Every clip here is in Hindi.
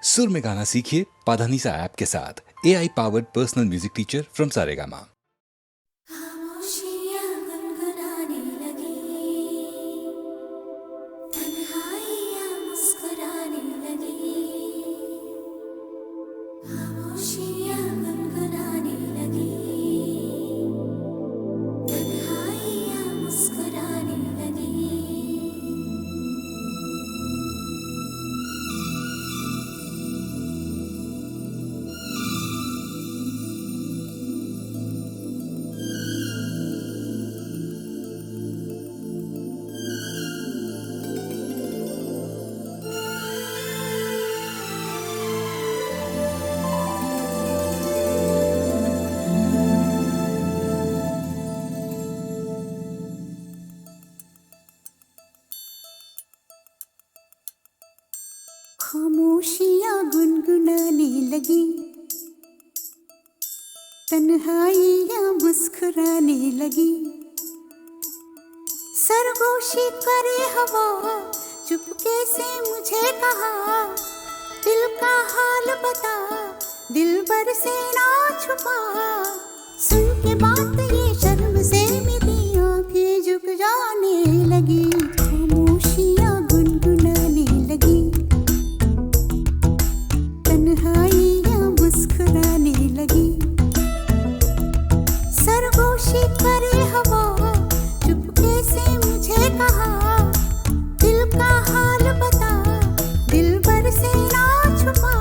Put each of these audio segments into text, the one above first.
सुर में गाना सीखिए पाधानीसा ऐप के साथ। AI powered personal music teacher from Saregama. खामोशियाँ गुनगुनाने लगी, तन्हाइयाँ मुस्कुराने लगी। खामोशियाँ गुनगुनाने लगी, तन्हाइयाँ मुस्कुराने लगी। खामोशियाँ गुनगुनाने लगी, तन्हाइयाँ मुस्कुराने लगी। सरगोशी करे हवा, चुपके से मुझे कहा, दिल का हाल बता, दिलबर से ना छुपा। सुन के बात ये शर्म से मेरी आंखें झुक जाने लगी। खामोशियाँ गुनगुनाने लगी, तन्हाइयाँ मुस्कुराने लगी। सरगोशी करे हवा, चुपके से मुझे कहा, दिल का हाल बता, दिलबर से ना छुपा।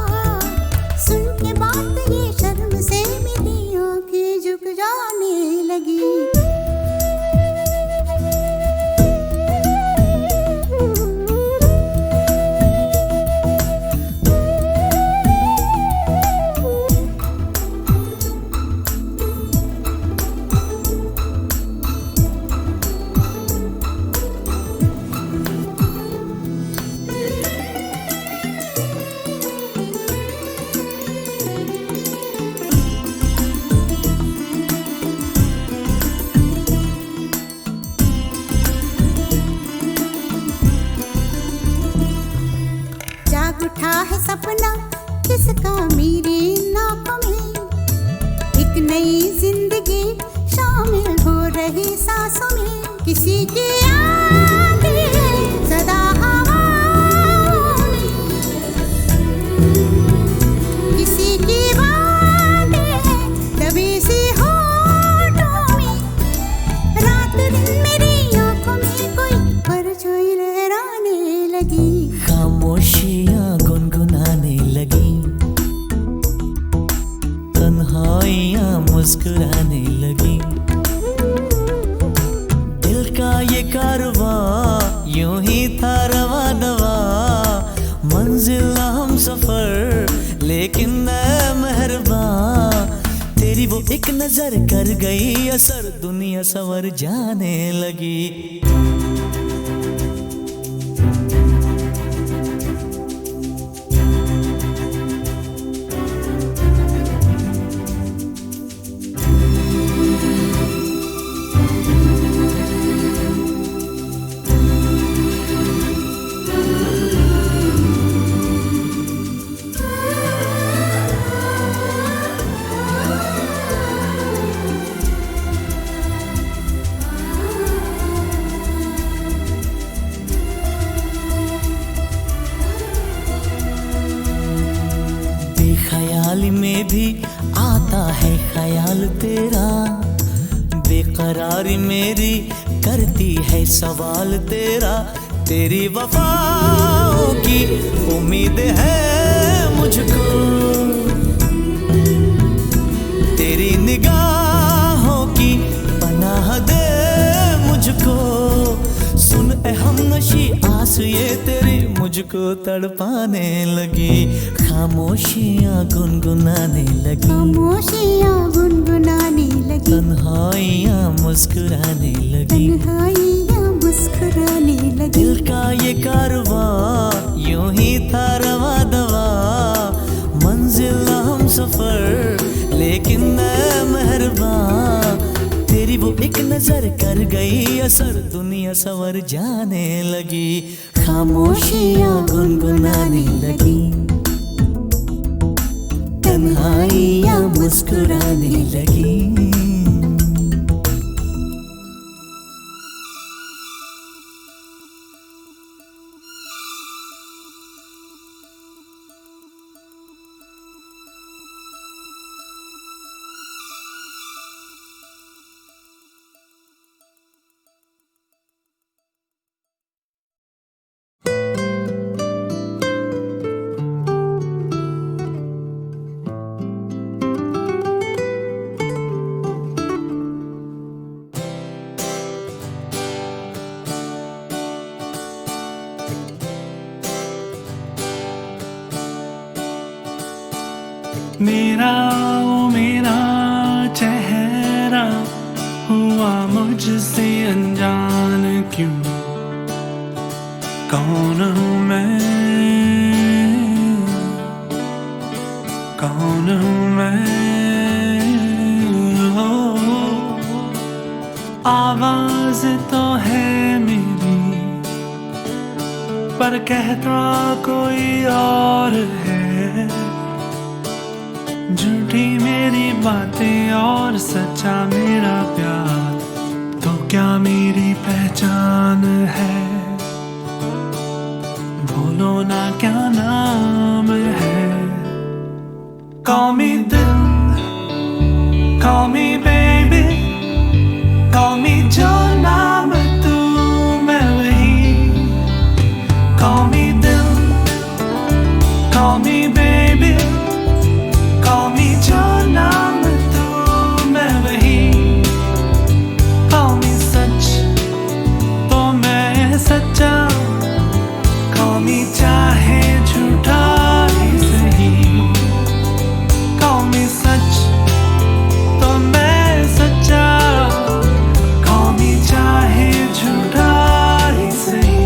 सुन के बात ये शर्म से मेरी आंखें झुक जाने लगी। जाग उठा है सपना किसका मेरी नाकों में, एक नई जिंदगी शामिल हो रही सांसों में। किसी की आगे सदा हवाओं में, किसी की बातें दबी सी होठों में। रात दिन मेरी आंखों में कोई परछाई लहराने लगी। खामोशियाँ गुनगुनाने लगी, तन्हाइयाँ मुस्कुराने लगी। दिल का ये कारवां यूं ही था रवा दवा, मंजिल हम सफर लेकिन मैं मेहरबान। तेरी वो एक नजर कर गई असर, दुनिया संवर जाने लगी। ख्याल में भी आता है ख्याल तेरा, बेकरारी मेरी करती है सवाल तेरा। तेरी वफाओं की उम्मीद है मुझको, तेरी निगाहों की पनाह दे मुझको। सुन ए हमनशी आस ये तेरी मुझको तड़पाने लगी। खामोशियाँ गुनगुनाने लगी, खामोशियाँ गुनगुनाने लगी, तन्हाइयाँ मुस्कुराने लगी। तन्हाइयाँ मुस्कुराने लगी। दिल का ये कारवां यूं ही था रवा दवा, मंजिल हम सफर लेकिन मैं मेहरबान। तेरी वो एक नजर कर गई असर, दुनिया संवर जाने लगी। खामोशियाँ गुनगुनाने लगी, आई या मुस्कुराने लगी। मेरा ओ मेरा चेहरा हुआ मुझसे अनजान क्यों? कौन हूँ मैं, कौन हूँ मैं? हो आवाज तो है मेरी पर कहता कोई और है। झूठी मेरी बातें और सच्चा मेरा प्यार, तो क्या मेरी पहचान है? बोलो ना क्या नाम है? Call me दिल, call me baby, call me जो नाम तू मैं वही। Call me दिल, call me baby, call me जो नाम तू मैं वही। Call me सच तो मैं सच्चा, call me चाहे झूठा ही सही। Call me सच तो मैं सच्चा, call me चाहे झूठा ही सही।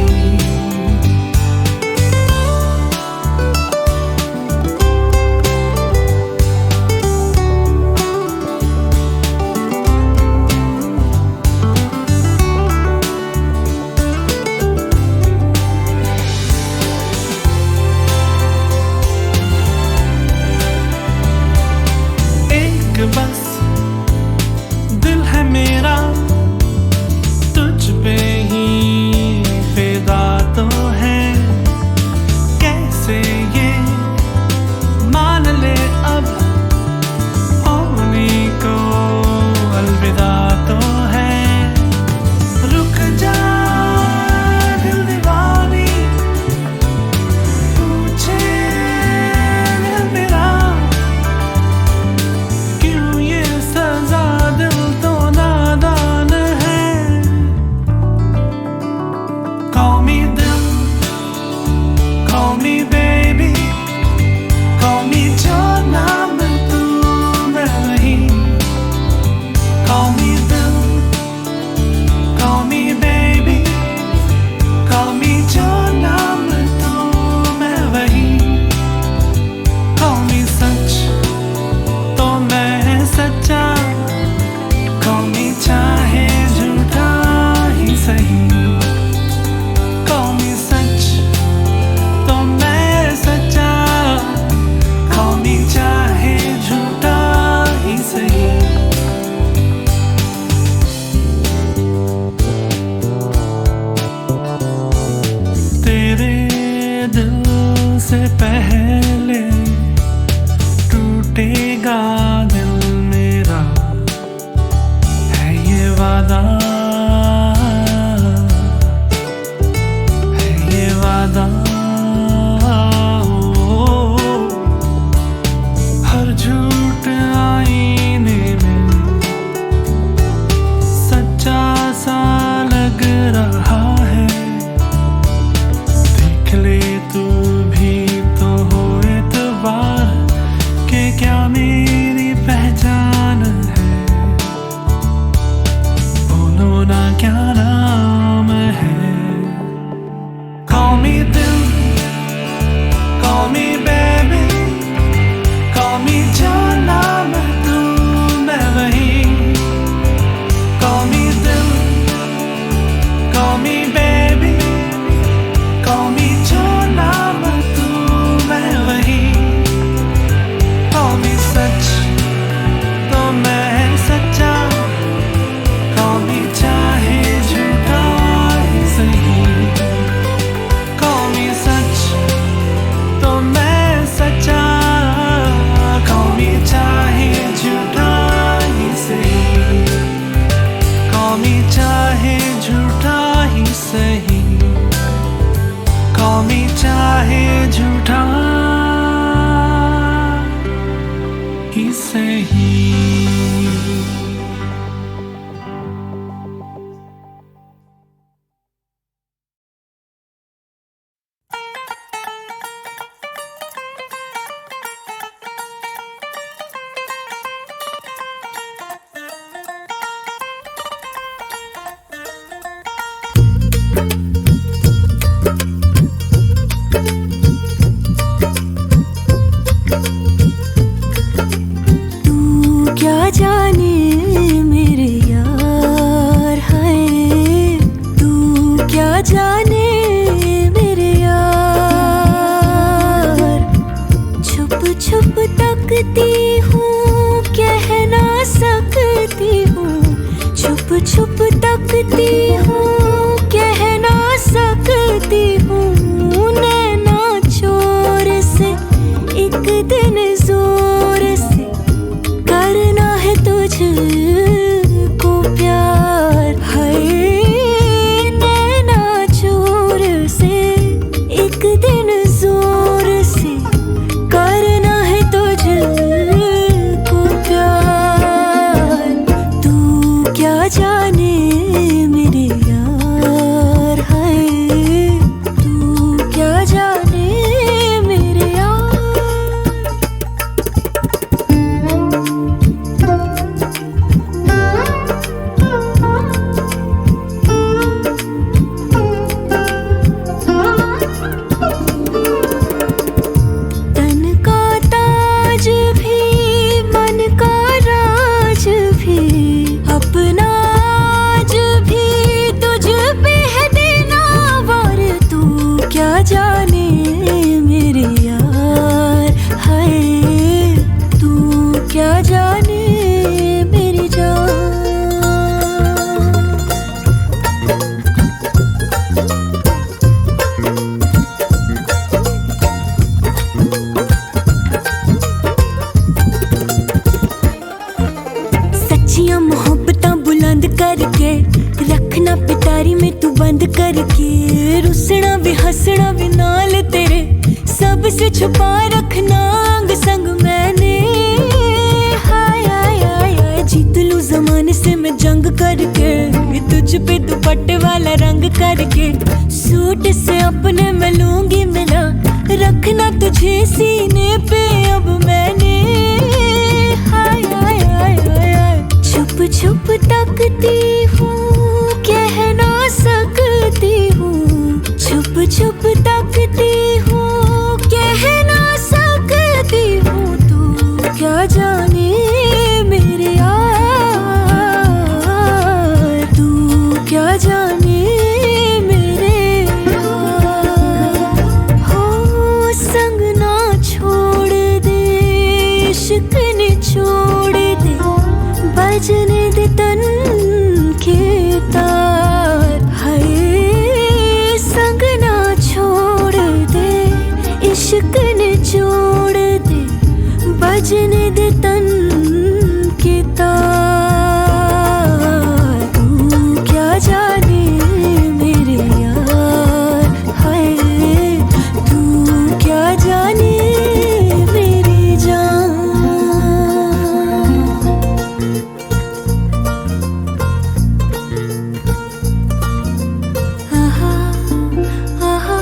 जाने मेरे यार है, तू क्या जाने मेरे यार। छुप छुप तकती हूँ, कह ना सकती हूँ, छुप छुप तकती हूँ, कह ना सकती हूँ। नैना चोर से एक दिन जोर से करना है तुझको प्यार है। नैना चोर से एक दिन जोर से करना है तुझको प्यार। तू क्या जाने मेरे यार है, तू क्या जाने मेरे यार। तन का ताज भी मन का राज भी अपना आज भी तुझ पे है देना वार। तू क्या जाने मेरे यार है, तू क्या जाने मेरी जान। सच्चियां मोहब्बतां बुलंद करके रखना पिटारी में तू बंद करके। रुसना भी हंसना भी नाल तेरे सबसे छुपा रखना अंग संग मैंने। हाय हाय हाय हाय जीत लूं जमाने से मैं जंग करके, तुझ पे दुपट्टे वाला रंग करके। सूट से अपने मैं लूंगी मिला, रखना तुझे सीने पे अब मैंने। हाय हाय हाय हाय हाय छुप छुप तकती हूँ, कह ना सकती हूँ, छुप छुप तकती हूँ, कह ना सकती हूँ। तू क्या जाने मेरे यार, तू क्या जाने मेरे यार। हो संग ना छोड़ दे, इश्क ने छोड़ दे, बजने दे तन के तार है। संग ना छोड़ दे, इश्क ने छोड़ दे, बजने दे तन के तार। तू क्या जाने मेरे यार है, तू क्या जाने मेरी जान। आहा आहा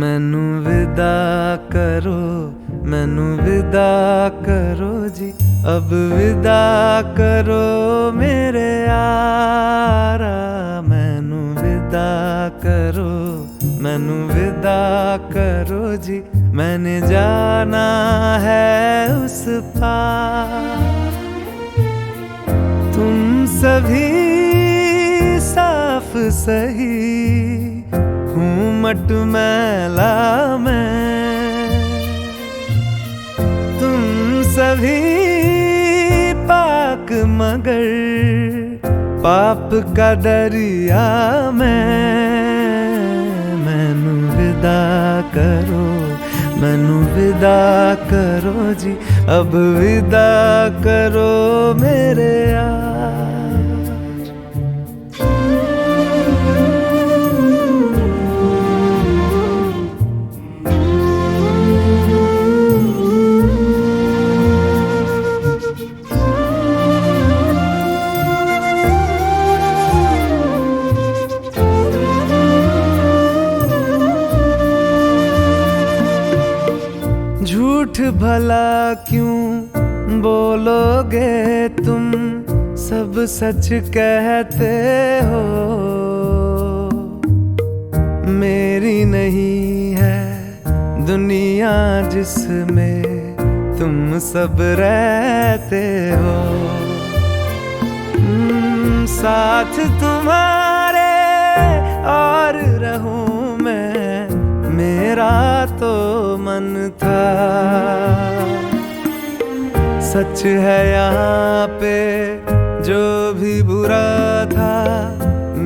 मैनू विदा करो, मैनू विदा करो जी, अब विदा करो मेरे यारा। मैनू विदा करो, मैनू विदा करो जी, मैंने जाना है उस पार। तुम सभी साफ सही हूँ मटमैला मैं, तुम सभी पाक मगर पाप का दरिया मैनू विदा करो, मैनू विदा करो जी, अब विदा करो मेरे यार। झूठ भला क्यों बोलोगे तुम, सब सच कहते हो। मेरी नहीं है दुनिया जिसमें तुम सब रहते हो। साथ तुम्हारे और रहूं मैं, मेरा तो मन था। सच है यहाँ पे जो भी बुरा था,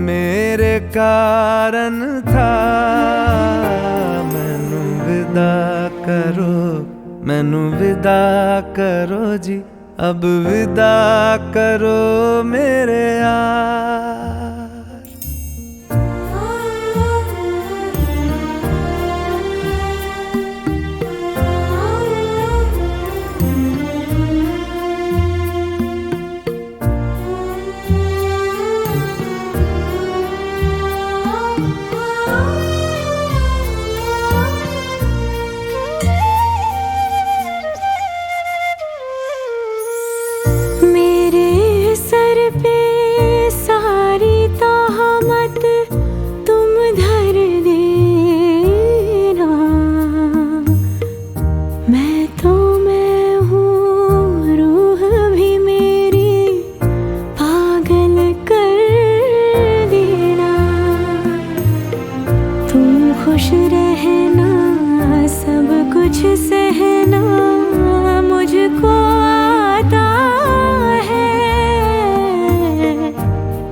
मेरे कारण था। मैनू विदा करो, मैनू विदा करो जी, अब विदा करो मेरे यार। खुश रहना, सब कुछ सहना मुझको आता है।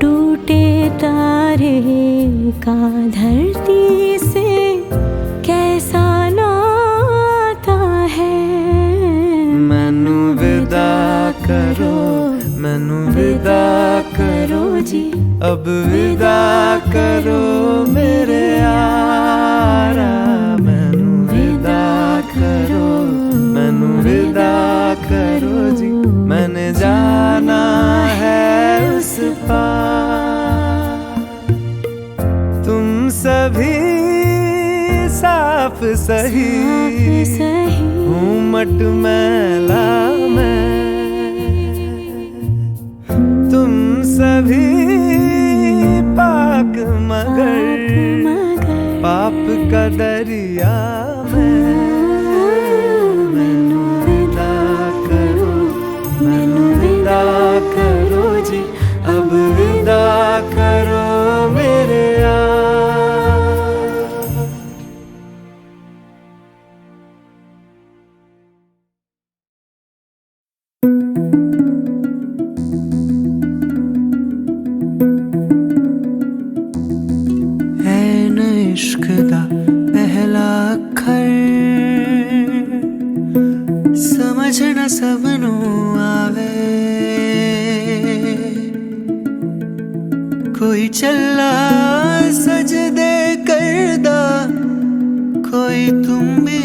टूटे तारे का धरती से कैसा नाता है। मैनू विदा करो, मैनू विदा करो जी, अब विदा करो मेरे यारा। मैनू विदा करो, मैनू विदा करो जी, मैंने जाना है उस पार। तुम सभी साफ सही, हूँ मट मैला मैं। तुम सभी पाक मगर पाप का दरिया में। मैनू विदा करो, मैनू विदा करो जी, अब विदा करो मेरे यार। इश्क दा पहला अखर समझ न सबनू आवे। कोई चला सजदे करदा, कोई तुम भी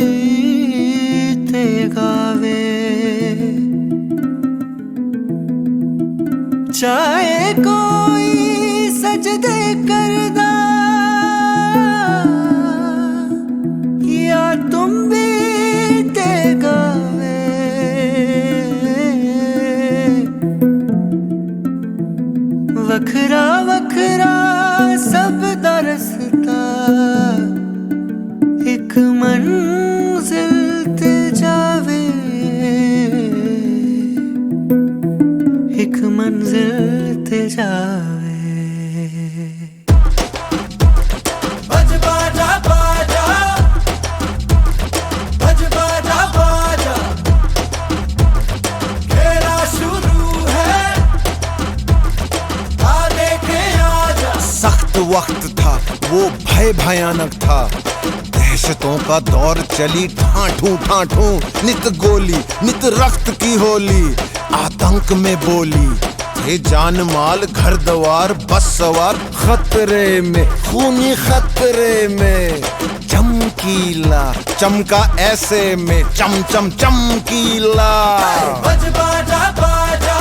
ते गावे। चाहे कोई सजदे करदा, तुम भी ते गावे। वखरा वखरा सब दा रस्ता, एक मंजिल ते जावे। एक मंजिल ते जावे। वक्त था वो भय भयानक था, दहशत दहशतों का दौर चली ठाठू ठाठू नित गोली नित रक्त की होली आतंक में बोली थे जान माल घर द्वार बस सवार खतरे में खूनी खतरे में चमकीला चमका ऐसे में चम चम चमकीला बज बाजा बाजा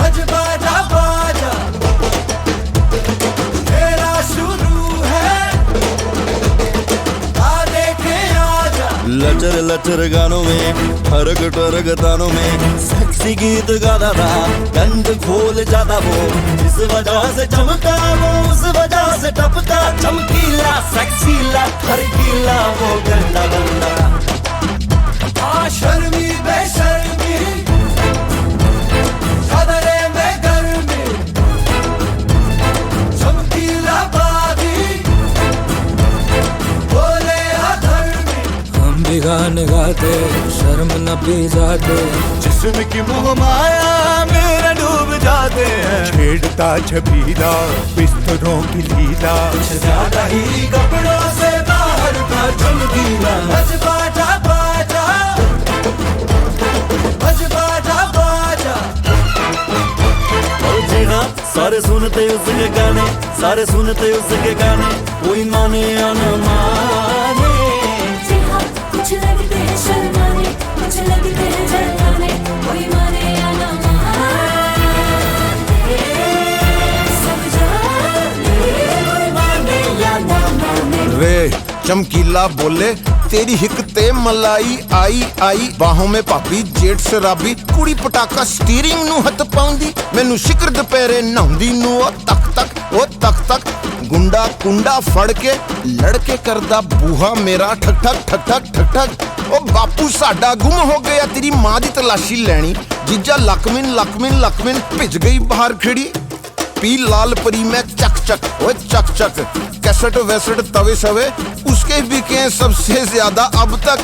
बज बाजा बाजा तेरा शुरू है आ देखे आजा लचर लचर गानों में ठरक ठरक तानों में सेक्सी गीत गाता था गंद खोल जाता वो इस वजह से चमका वो उस वजह से टपका चमकीला सेक्सीला ठरकीला वो गंदा गंदा शर्मी बेशर्मी सदरे में गर्मी चमकीला बागी बोले अधर्मी हम भी गाने गाते शर्म न भी जाते जिस्म की मोह माया मेरा डूब जाते हैं छेड़ता छबीला बिस्तरों की लीला कुछ ज्यादा ही कपड़ों से बाहर का चमकीला बज बाजा बाजा बज बाजा बाजा जी हाँ सारे सुनते उसके गाने सारे सुनते उसके गाने कोई माने या न माने जी हाँ कुछ लगते हैं शर्माने कुछ लगते हैं जलाने कोई माने या ना माने सब जाने कोई माने या ना माने वे चमकीला बोले तेरी हिकते मलाई आई आई बाहों में पापी जेठ शराबी कुड़ी पटाका स्टीयरिंग ਨੂੰ ਹੱਥ ਪਾਉਂਦੀ ਮੈਨੂੰ ਸ਼ਿਕਰ ਦੁਪਹਿਰੇ ਨਹਾਉਂਦੀ ਨੂੰ ਉਹ ਤੱਕ ਤੱਕ ਗੁੰਡਾ ਕੁੰਡਾ ਫੜ ਕੇ ਲੜਕੇ ਕਰਦਾ ਬੂਹਾ ਮੇਰਾ ਠਕ ਠਕ ਉਹ ਬਾਪੂ ਸਾਡਾ ਗੁੰਮ ਹੋ ਗਿਆ ਤੇਰੀ ਮਾਂ ਦੀ ਤਲਾਸ਼ੀ ਲੈਣੀ ਜੀਜਾ ਲਕਮਿਨ ਭਿੱਜ ਗਈ ਬਾਹਰ ਖੜੀ पी लाल परी में चक कैसेट वैसेट तवे सवे उसके बिके सबसे ज्यादा अब तक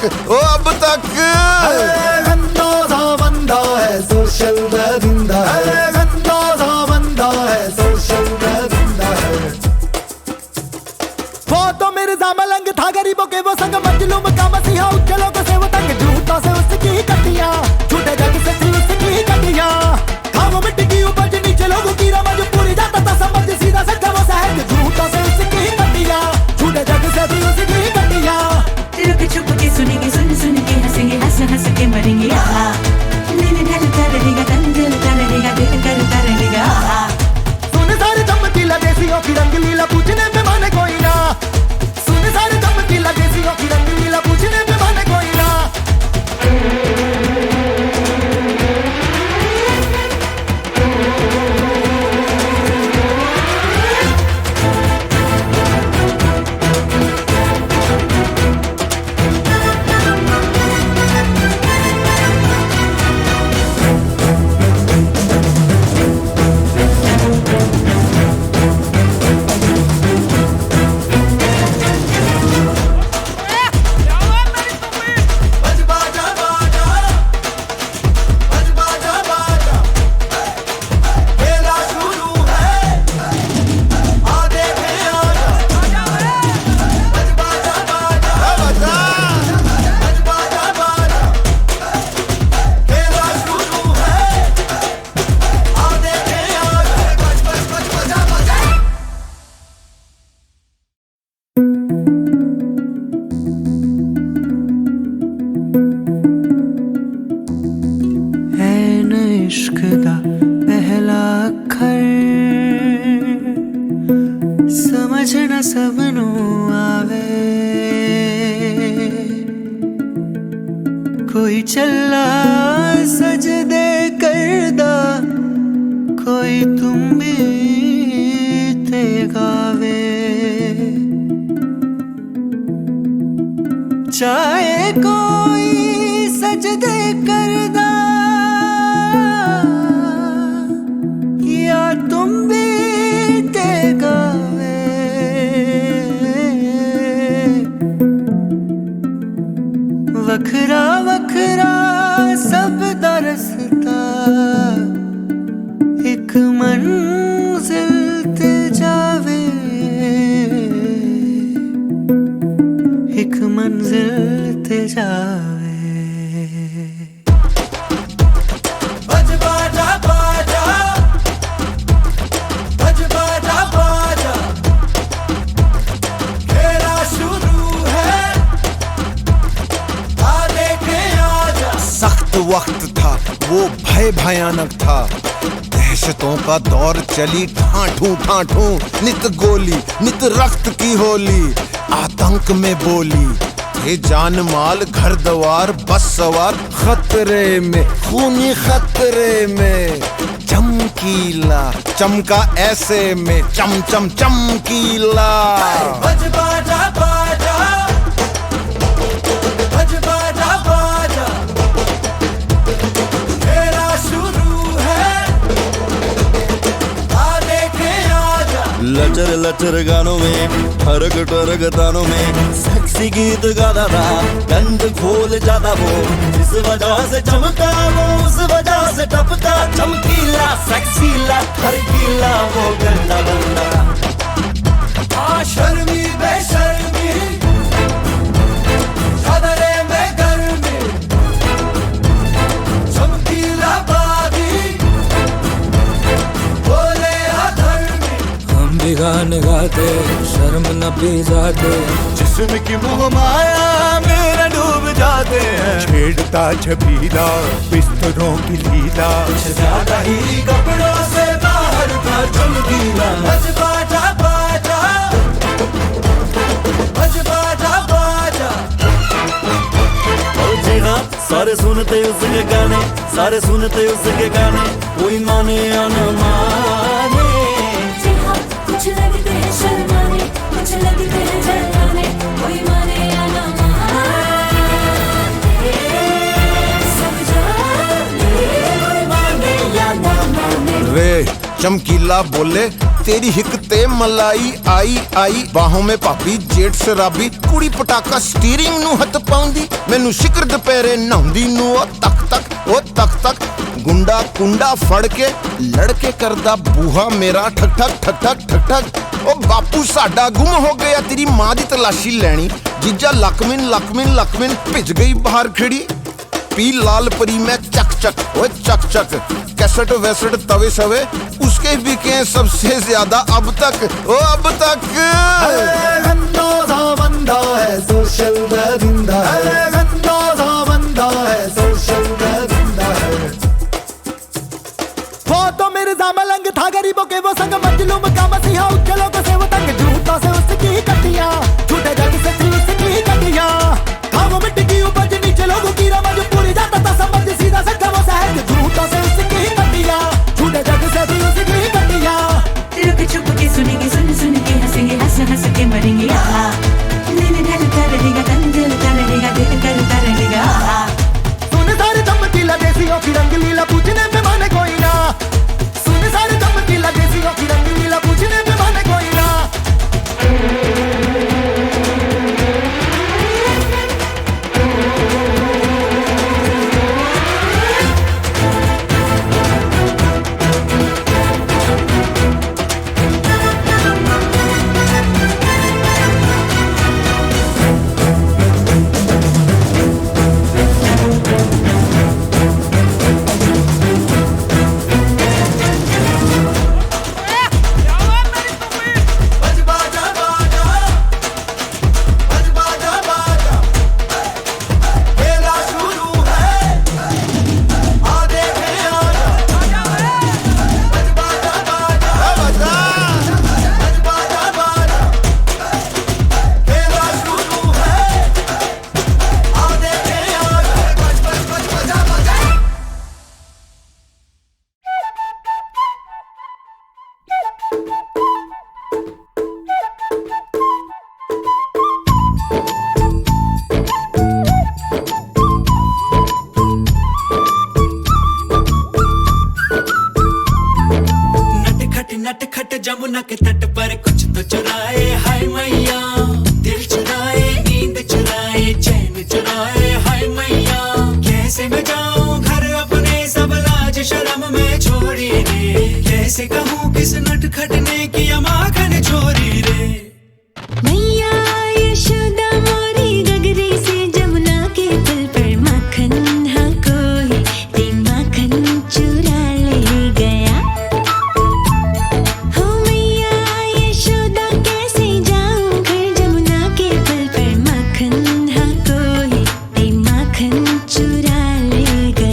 गंदा बंदा है सोशल बंदा है गंदा बंदा है सोशल बंदा है वो तो मिर्जा मलंग था गरीबों के वो संग मजलूम का मसीहा उच्च लोगों से वो तंग झूठों से उसकी कटियां झूठे जग से थी उसकी कटियां था वो मिट्टी की उपज नीचे लोगों की रमज पूरी जाता था समझ सीधा सच्चा वो सहज झूठों से उसकी कटियां झूठे जग से थी उसकी कटियां रुक चुप के सुनेंगे सुन के हंसेंगे हंस के मरेंगे दिल ढलता रहेगा तन जलता रहेगा दिल करता रहेगा सुन सारे चमकीला देसियों की रंगलीला पूछने पे माने कोई ना सुन सारे चमकीला देसियों की रंगलीला पूछने पे माने कोई ना इश्क दा पहला अखर समझ न सबनू आवे कोई चला सजदे करदा कोई तुम भी ते गावे चाहे कोई सजदे करदा या तुम भी ते गावे वखरा वखरा सब दा रस्ता एक मंजिल ते जावे सख्त वक्त था, वो भय भयानक था। दहशतों का दौर चली ठाठू ठाठू, नित गोली नित रक्त की होली, आतंक में बोली थे जान माल घर द्वार बस सवार, खतरे में खूनी खतरे में। चमकीला चमका ऐसे में चम चम चमकीला। बज बाजा बाजा, बज बाजा बाजा, मेरा शुरू है, आ देखे आजा। लचर लचर गानों में, ठरक ठरक तानों में, सेक्सी गीत गाता था, गंद खोल जाता वो, जिस वजह से चमका वो उस वजह से टपका। चमकीला सेक्सीला हरकीला वो गंदा बंदा, शर्मी बेशर्मी, सदरे में गर्मी, चमकीला बागी, बोले अधर्मी। हम भी गाने गाते, शर्म न पी जाते, जिस्म की मोह माया मेरा डूब जाते हैं। छेड़ता छबीला बिस्तरों की लीला, कुछ ज्यादा ही कपड़ों से बाहर था चमकीला। बज बाजा बाजा, बज बाजा बाजा। और जी हाँ, सारे सुनते उसके गाने, सारे सुनते उसके गाने, कोई माने या न माने। जी हाँ, कुछ लगते हैं शर्माने, कुछ लगते हैं जलाने, कोई माने या ना माने, सब जाने, कोई माने या ना माने। वे चमकीला बोले तेरी हिक ते मलाई आई आई, बाहों में पापी जेठ शराबी, कुड़ी पटाका स्टीयरिंग ਨੂੰ ਹੱਥ ਪਾਉਂਦੀ, ਮੈਨੂੰ ਸ਼ਿਕਰ ਦੁਪਹਿਰੇ ਨਹਾਉਂਦੀ ਨੂੰ ਉਹ ਤੱਕ ਤੱਕ ਉਹ ਤੱਕ ਤੱਕ। ਗੁੰਡਾ ਕੁੰਡਾ ਫੜ ਕੇ ਲੜਕੇ ਕਰਦਾ ਬੂਹਾ ਮੇਰਾ ਠਕ ਠਕ ਠਕ ਠਕ ਠਕ ਠਕ। ਉਹ ਬਾਪੂ ਸਾਡਾ ਗੁੰਮ ਹੋ ਗਿਆ, ਤੇਰੀ ਮਾਂ ਦੀ ਤਲਾਸ਼ੀ ਲੈਣੀ। ਜੀਜਾ ਲਕਮਿਨ ਲਕਮਿਨ ਲਕਮਿਨ ਭਿੱਜ ਗਈ ਬਾਹਰ ਖਿੜੀ। पी लाल परी में चक चक ओए चक चक, कैसेट वैसेट तवे सवे उसके बिके सबसे ज्यादा अब तक ओ अब तक। गंदा सा बंदा है सोशल दरिंदा है, गंदा सा बंदा है सोशल दरिंदा है। वो तो मिर्जा मलंग था गरीबों के वो संग, मजलूम का मसीहा उज्जलों को से वो तंग, झूठों से उसकी कटियां, झूठे जग से थी उसकी कटियां। था वो मिट्टी की उपज नीचे लोगों की रमज, पूरी जाता था समझ सीधा सच्चा वो सहज, झूठों से उसकी कटियां, झूठे जग से थी उसकी कटियां। रुक छुप के सुनेंगे, सुन सुन के हंसेंगे, हंस हंस के मरेंगे। आहा, दिल ढलता रहेगा, तन जलता रहेगा, दिल करता रहेगा। आहा, सुन सारे चमकीला देसियों की रंगलीला, पूछने पे माने कोई ना। सुन सारे चमकीला देसियों की रंगलीला, पूछने पे माने कोई ना। बज बाजा बाजा, बज बाजा बाजा, खेला शुरू है, आ देखे आजा। बज बाजा बाजा, बज बाजा बाजा, खेला शुरू है, आ देखे आजा। बज बज बज बजा बजा। नटखट जमुना के तट पर कुछ तो चुराए, हाय मैया दिल चुराए, नींद चुराए, चैन चुराए, हाय मैया। कैसे मैं जाऊं घर अपने, सब लाज शर्म में छोड़ी रे, कैसे कहूँ किस नटखट ने किया माखन चोरी रे। मैया यशोदा मोरी गगरी से जमुना के पुल पर माखन हाँ कोई ते माखन चुरा ले गया। हो मैया यशोदा कैसे जाऊं घर जमुना के पुल पर माखन हाँ कोई ते माखन चुरा ले गया।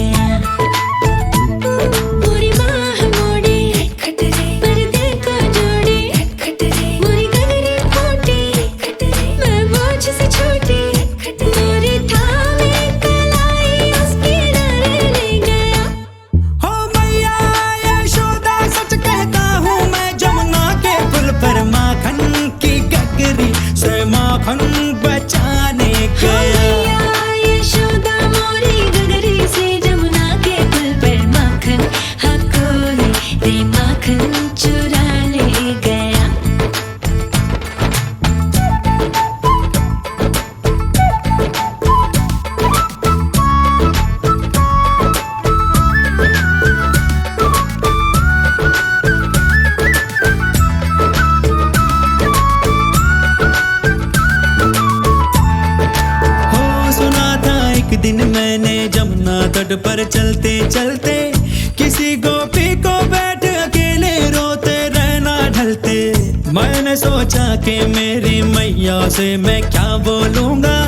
जमुना तट पर चलते चलते किसी गोपी को बैठ अकेले रोते रहना ढलते। मैंने सोचा कि मेरी मैया से मैं क्या बोलूंगा,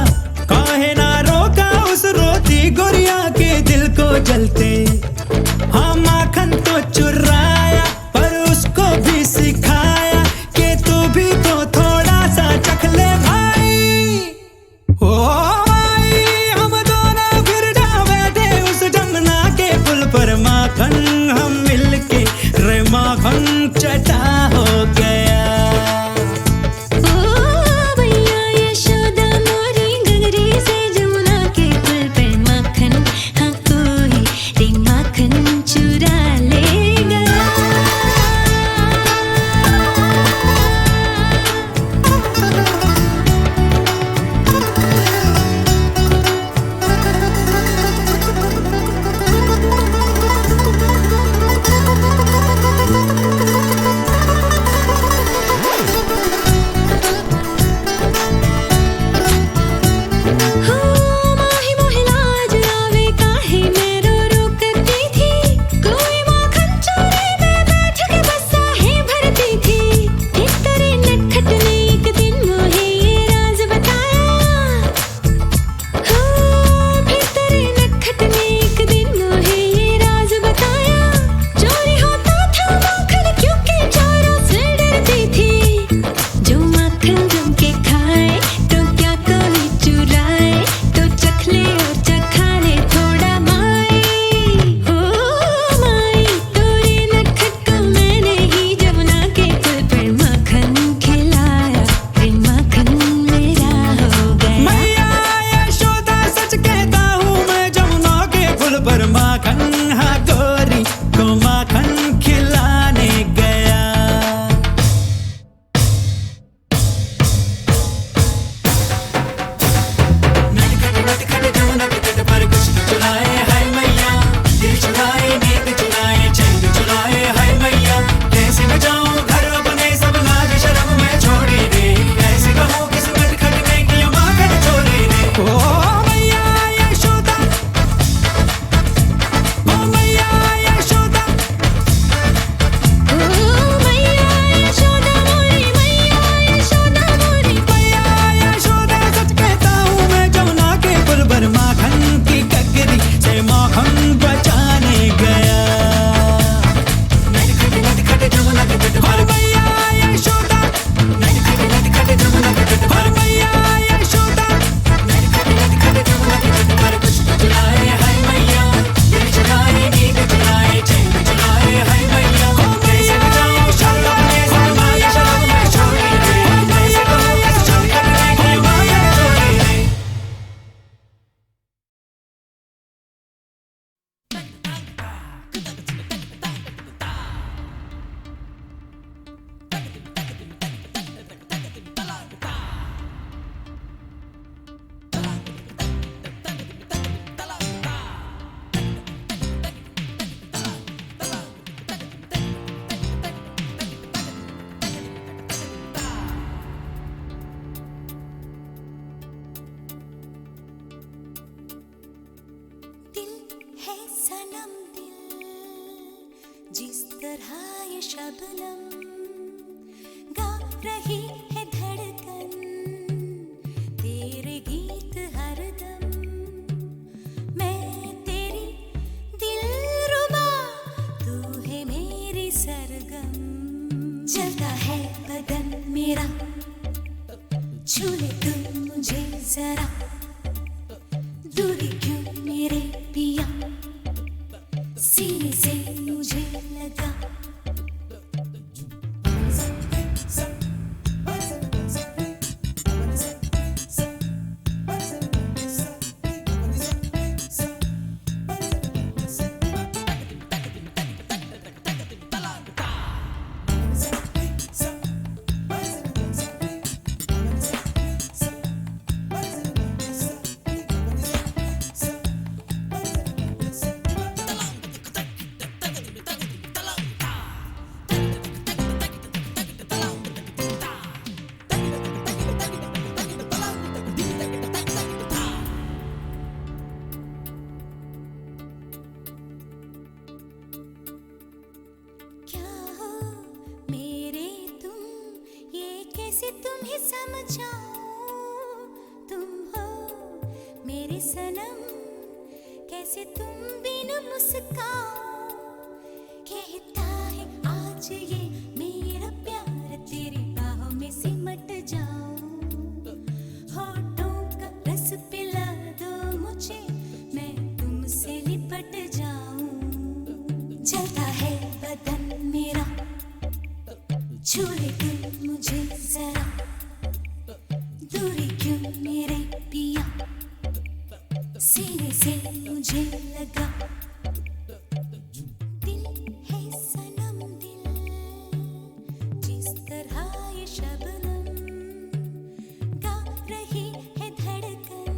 काहे ना रोका उस रोती गुड़िया के दिल को जलते। हाँ माखन तो चुराया पर उसको भी सिखाया कि तू भी तो थोड़ा सा चख ले भाई। ओ भाई हम दोनों फिर जा बैठे उस जमुना के पुल पर, माखन हम मिलके रे माखन चटा हो गया। शबनम गा रही है धड़कन तेरे गीत हरदम, मैं तेरी दिलरुबा तू है मेरी सरगम। जलता है बदन मेरा छू ले तू मुझे जरा, दूरी क्यों मेरे पिया सीने से मुझे लगा। तुम्हें समझाऊं, तुम हो मेरे सनम, कैसे तुम बिन मुस्काओ। कहता है आज ये मेरा प्यार, तेरी बाहों में सिमट जाऊं। होठों का रस पिला दो मुझे, मैं तुमसे लिपट जाऊं। जलता है बदन मेरा, छू ले तुम मुझे जरा, दूरी क्यों मेरे पिया, सीने से मुझे लगा। दिल है सनम दिल, जिस तरह ये शबनम गा रही है धड़कन,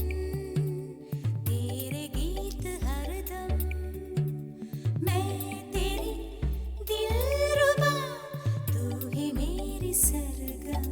तेरे गीत हरदम। मैं तेरी दिलरुबा, तू ही मेरी सरगम।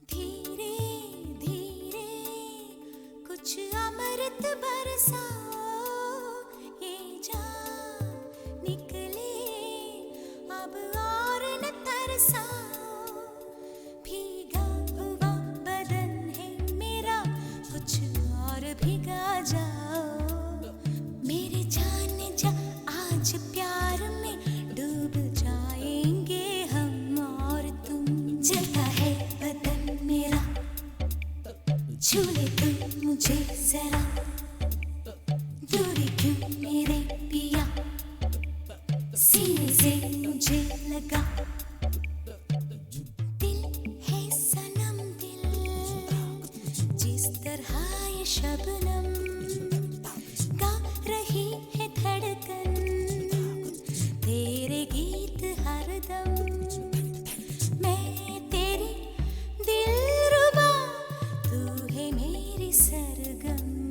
धीरे धीरे कुछ अमृत बरसाओ, ये जान निकले अब और न तरसाओ। भीगा हुआ बदन है मेरा, कुछ और भीगा जाओ। मेरे जान जा आज प्यार में डूब जाएंगे हम और तुम। जलता है बदन मेरा, छू ले तुम मुझे जरा, दूरी क्यों मेरे पिया, सीने से मुझे लगा। दिल है सनम दिल, जिस तरह ये शबनम गा रही है धड़कन, तेरे गीत हरदम। मैं तेरी दिलरुबा, तू है मेरी सरगम।